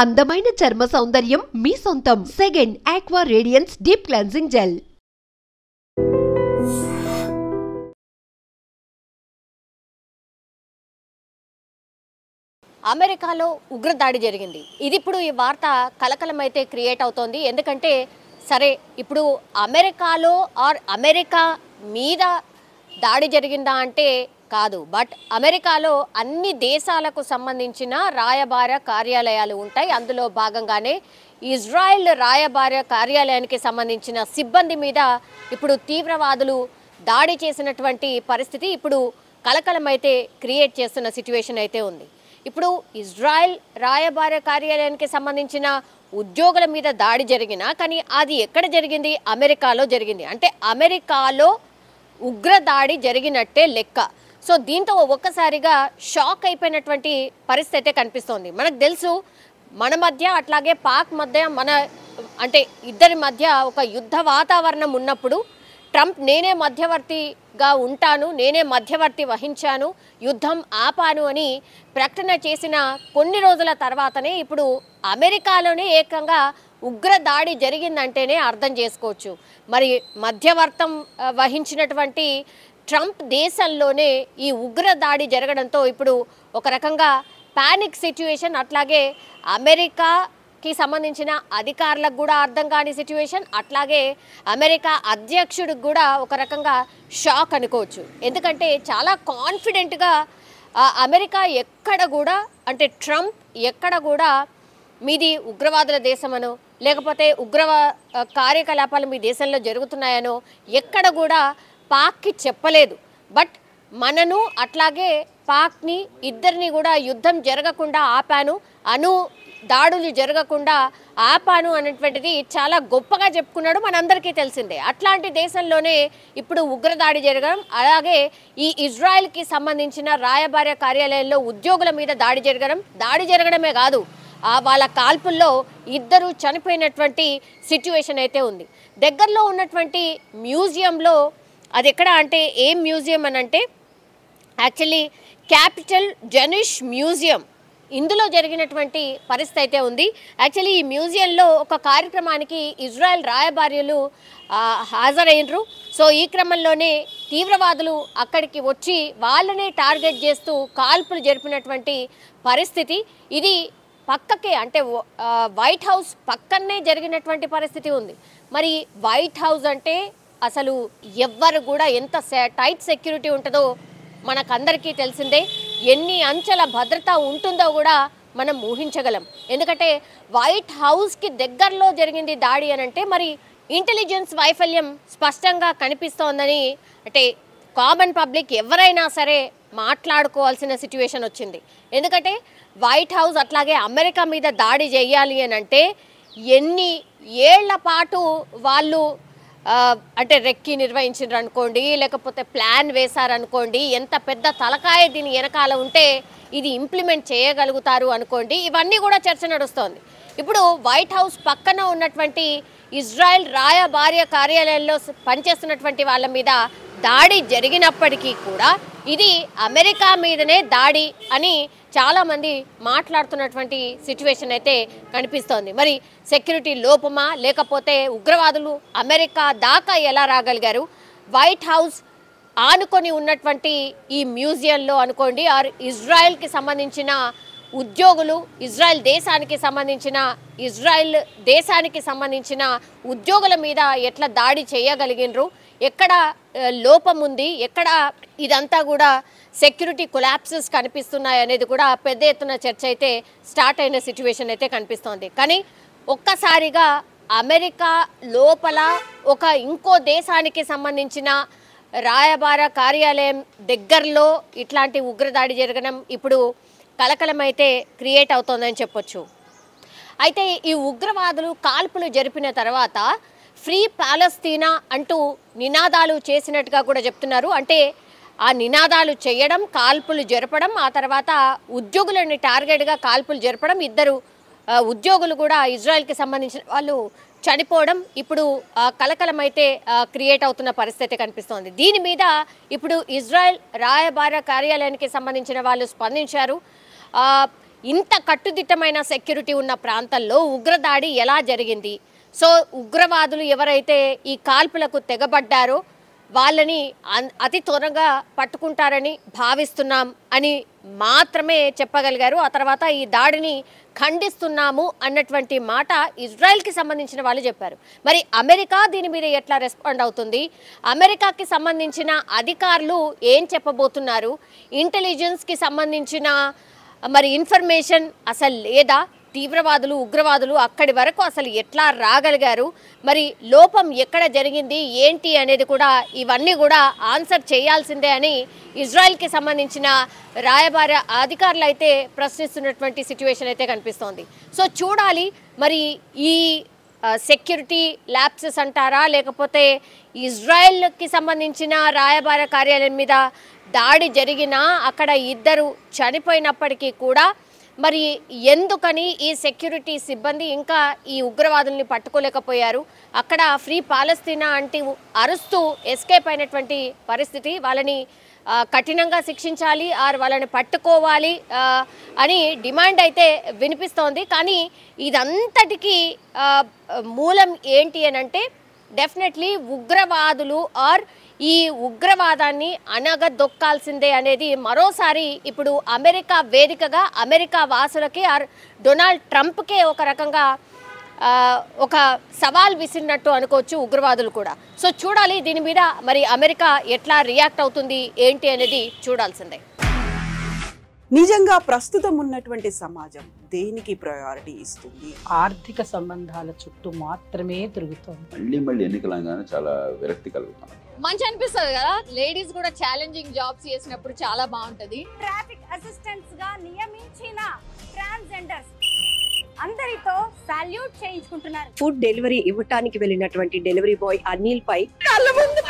అందమైన చర్మ సౌందర్యం మీ సొంతం. Second aqua radiance deep cleansing gel. అమెరికాలో ఉగ్రదాడి జరిగింది. ఇది ఇప్పుడు ఈ వార్త కలకలమైతే క్రియేట్ అవుతోంది. ఎందుకంటే సరే ఇప్పుడు అమెరికాలో అమెరికా మీద దాడి జరిగిందా అంటే కాదు. బట్ అమెరికాలో అన్ని దేశాలకు సంబంధించిన రాయబార కార్యాలయాలు ఉంటాయి. అందులో భాగంగానే ఇజ్రాయెల్ రాయబార కార్యాలయానికి సంబంధించిన సిబ్బంది మీద ఇప్పుడు తీవ్రవాదులు దాడి చేసినటువంటి పరిస్థితి ఇప్పుడు కలకలమైతే క్రియేట్ చేస్తున్న సిచ్యువేషన్ అయితే ఉంది. ఇప్పుడు ఇజ్రాయెల్ రాయబార కార్యాలయానికి సంబంధించిన ఉద్యోగుల మీద దాడి జరిగినా కానీ అది ఎక్కడ జరిగింది? అమెరికాలో జరిగింది. అంటే అమెరికాలో ఉగ్రదాడి జరిగినట్టే లెక్క. సో దీంతో ఒక్కసారిగా షాక్ అయిపోయినటువంటి పరిస్థితి అయితే కనిపిస్తోంది. మనకు తెలుసు మన మధ్య అట్లాగే పాక్ మధ్య అంటే ఇద్దరి మధ్య ఒక యుద్ధ వాతావరణం ఉన్నప్పుడు ట్రంప్ నేనే మధ్యవర్తిగా ఉంటాను, నేనే మధ్యవర్తి వహించాను, యుద్ధం ఆపాను అని ప్రకటన చేసిన కొన్ని రోజుల తర్వాతనే ఇప్పుడు అమెరికాలోనే ఏకంగా ఉగ్రదాడి జరిగిందంటేనే అర్థం చేసుకోవచ్చు. మరి మధ్యవర్తం వహించినటువంటి ట్రంప్ దేశంలోనే ఈ ఉగ్రదాడి జరగడంతో ఇప్పుడు ఒక రకంగా పానిక్ సిచ్యువేషన్, అట్లాగే అమెరికాకి సంబంధించిన అధికారులకు కూడా అర్థం కాని సిచ్యువేషన్, అట్లాగే అమెరికా అధ్యక్షుడికి కూడా ఒక రకంగా షాక్ అనుకోవచ్చు. ఎందుకంటే చాలా కాన్ఫిడెంట్గా అమెరికా ఎక్కడ కూడా అంటే ట్రంప్ ఎక్కడ కూడా మీది ఉగ్రవాదుల దేశమనో లేకపోతే కార్యకలాపాలు మీ దేశంలో జరుగుతున్నాయనో ఎక్కడ కూడా పాక్కి చెప్పలేదు. బట్ మనను అట్లాగే పాక్ని ఇద్దరిని కూడా యుద్ధం జరగకుండా ఆపాను, దాడులు జరగకుండా ఆపాను అనేటువంటిది చాలా గొప్పగా చెప్పుకున్నాడు, మనందరికీ తెలిసిందే. అట్లాంటి దేశంలోనే ఇప్పుడు ఉగ్రదాడి జరగడం, అలాగే ఈ ఇజ్రాయెల్కి సంబంధించిన రాయబార కార్యాలయంలో ఉద్యోగుల మీద దాడి జరగడమే కాదు, వాళ్ళ కాల్పుల్లో ఇద్దరు చనిపోయినటువంటి సిచ్యువేషన్ అయితే ఉంది. దగ్గరలో ఉన్నటువంటి మ్యూజియంలో, అది ఎక్కడ అంటే ఏం మ్యూజియం అని అంటే యాక్చువల్లీ క్యాపిటల్ జెనిష్ మ్యూజియం, ఇందులో జరిగినటువంటి పరిస్థితి అయితే ఉంది. యాక్చువల్లీ ఈ మ్యూజియంలో ఒక కార్యక్రమానికి ఇజ్రాయెల్ రాయబార్యులు హాజరైనరు. సో ఈ క్రమంలోనే తీవ్రవాదులు అక్కడికి వచ్చి వాళ్ళనే టార్గెట్ చేస్తూ కాల్పులు జరిపినటువంటి పరిస్థితి. ఇది పక్కకే అంటే వైట్ హౌస్ పక్కనే జరిగినటువంటి పరిస్థితి ఉంది. మరి వైట్ హౌస్ అంటే అసలు ఎవ్వరు కూడా ఎంత టైట్ సెక్యూరిటీ ఉంటుందో మనకందరికీ తెలిసిందే. ఎన్ని అంచెల భద్రత ఉంటుందో కూడా మనం ఊహించగలం. ఎందుకంటే వైట్ హౌస్కి దగ్గరలో జరిగింది దాడి అని అంటే మరి ఇంటెలిజెన్స్ వైఫల్యం స్పష్టంగా కనిపిస్తోందని అంటే కామన్ పబ్లిక్ ఎవరైనా సరే మాట్లాడుకోవాల్సిన సిచ్యువేషన్ వచ్చింది. ఎందుకంటే వైట్ హౌస్ అట్లాగే అమెరికా మీద దాడి చేయాలి అని అంటే ఎన్ని ఏళ్ల పాటు వాళ్ళు అంటే రెక్కి నిర్వహించారు అనుకోండి, లేకపోతే ప్లాన్ వేశారనుకోండి, ఎంత పెద్ద తలకాయ దీని వెనకాల ఉంటే ఇది ఇంప్లిమెంట్ చేయగలుగుతారు అనుకోండి, ఇవన్నీ కూడా చర్చ నడుస్తోంది. ఇప్పుడు వైట్ హౌస్ పక్కన ఉన్నటువంటి ఇజ్రాయెల్ రాయబార కార్యాలయంలో పనిచేస్తున్నటువంటి వాళ్ళ మీద దాడి జరిగినప్పటికీ కూడా ఇది అమెరికా మీదనే దాడి అని చాలామంది మాట్లాడుతున్నటువంటి సిచ్యువేషన్ అయితే కనిపిస్తోంది. మరి సెక్యూరిటీ లోపమా, లేకపోతే ఉగ్రవాదులు అమెరికా దాకా ఎలా రాగలిగారు? వైట్ హౌస్ ఆనుకొని ఉన్నటువంటి ఈ మ్యూజియంలో అనుకోండి, ఆర్ ఇజ్రాయెల్కి సంబంధించిన ఉద్యోగులు, ఇజ్రాయెల్ దేశానికి సంబంధించిన ఉద్యోగుల మీద ఎట్లా దాడి చేయగలిగినరు, ఎక్కడ లోపం ఉంది, ఎక్కడ ఇదంతా కూడా సెక్యూరిటీ కొలాప్సెస్ కనిపిస్తున్నాయి అనేది కూడా పెద్ద ఎత్తున చర్చ అయితే స్టార్ట్ అయిన సిచ్యువేషన్ అయితే కనిపిస్తోంది. కానీ ఒక్కసారిగా అమెరికా లోపల ఒక ఇంకో దేశానికి సంబంధించిన రాయబార కార్యాలయం దగ్గరలో ఇట్లాంటి ఉగ్రదాడి జరగడం ఇప్పుడు కలకలం అయితే క్రియేట్ అవుతోందని చెప్పొచ్చు. అయితే ఈ ఉగ్రవాదులు కాల్పులు జరిపిన తర్వాత ఫ్రీ పాలస్తీనా అంటూ నినాదాలు చేసినట్టుగా కూడా చెప్తున్నారు. అంటే ఆ నినాదాలు చేయడం, కాల్పులు జరపడం, ఆ తర్వాత ఉద్యోగులని టార్గెట్గా కాల్పులు జరపడం, ఇద్దరు ఉద్యోగులు కూడా ఇజ్రాయెల్కి సంబంధించిన వాళ్ళు చనిపోవడం ఇప్పుడు కలకలం అయితే క్రియేట్ అవుతున్న పరిస్థితి కనిపిస్తోంది. దీని మీద ఇప్పుడు ఇజ్రాయెల్ రాయబార కార్యాలయానికి సంబంధించిన వాళ్ళు స్పందించారు. ఇంత కట్టుదిట్టమైన సెక్యూరిటీ ఉన్న ప్రాంతంలో ఉగ్రదాడి ఎలా జరిగింది? సో ఉగ్రవాదులు ఎవరైతే ఈ కాల్పులకు తెగబడ్డారో వాళ్ళని అతి త్వరగా పట్టుకుంటారని భావిస్తున్నాం అని మాత్రమే చెప్పగలిగారు. ఆ తర్వాత ఈ దాడిని ఖండిస్తున్నాము అన్నటువంటి మాట ఇజ్రాయెల్కి సంబంధించిన వాళ్ళు చెప్పారు. మరి అమెరికా దీని మీద ఎట్లా రెస్పాండ్ అవుతుంది? అమెరికాకి సంబంధించిన అధికారులు ఏం చెప్పబోతున్నారు? ఇంటెలిజెన్స్కి సంబంధించిన మరి ఇన్ఫర్మేషన్ అసలు లేదా? తీవ్రవాదులు ఉగ్రవాదులు అక్కడి వరకు అసలు ఎట్లా రాగలిగారు? మరి లోపం ఎక్కడ జరిగింది ఏంటి అనేది కూడా ఇవన్నీ కూడా ఆన్సర్ చేయాల్సిందే అని ఇజ్రాయెల్కి సంబంధించిన రాయబార అధికారులు అయితే ప్రశ్నిస్తున్నటువంటి సిచ్యువేషన్ అయితే కనిపిస్తోంది. సో చూడాలి మరి ఈ సెక్యూరిటీ ల్యాప్సెస్ అంటారా, లేకపోతే ఇజ్రాయెల్కి సంబంధించిన రాయబార కార్యాలయం మీద దాడి జరిగినా అక్కడ 2 చనిపోయినప్పటికీ కూడా మరి ఎందుకని ఈ సెక్యూరిటీ సిబ్బంది ఇంకా ఈ ఉగ్రవాదుల్ని పట్టుకోలేకపోయారు? అక్కడ ఫ్రీ పాలస్తీనా అంటూ అరుస్తూ ఎస్కేప్ అయినటువంటి పరిస్థితి. వాళ్ళని కఠినంగా శిక్షించాలి ఆర్ వాళ్ళని పట్టుకోవాలి అని డిమాండ్ అయితే వినిపిస్తోంది. కానీ ఇదంతటికీ మూలం ఏంటి అని అంటే డెఫినెట్లీ ఉగ్రవాదులు ఆర్ ఈ ఉగ్రవాదాన్ని అనగదొక్కాల్సిందే అనేది మరోసారి ఇప్పుడు అమెరికా వేదికగా అమెరికా వాసులకి ఆర్ డొనాల్డ్ ట్రంప్కే ఒక రకంగా ఒక సవాల్ విసిరినట్టు అనుకోవచ్చు ఉగ్రవాదులు కూడా. సో చూడాలి దీని మీద మరి అమెరికా ఎట్లా రియాక్ట్ అవుతుంది ఏంటి అనేది చూడాల్సిందే. నిజంగా ప్రస్తుతం ఉన్నటువంటి సమాజం దేనికి ప్రయారిటీ ఇస్తుంది? ఆర్థిక సంబంధాల చుట్టూ మాత్రమే తిరుగుతుంది. మళ్ళీ ఎన్నికలంగానే చాలా విరక్తి కలుగుతాం. మంచి అనిపిస్తుంది కదా, లేడీస్ కూడా ఛాలెంజింగ్ జాబ్స్ చేసినప్పుడు చాలా బాగుంటది. ట్రాఫిక్ అసిస్టెంట్స్ గా నియమించిన ట్రాన్స్జెండర్స్ అందరితో సాల్యూట్ చేయించుకుంటున్నారు. ఫుడ్ డెలివరీ ఇవ్వటానికి వెళ్ళినటువంటి డెలివరీ బాయ్ అనిల్ పై కళ్ళ ముందు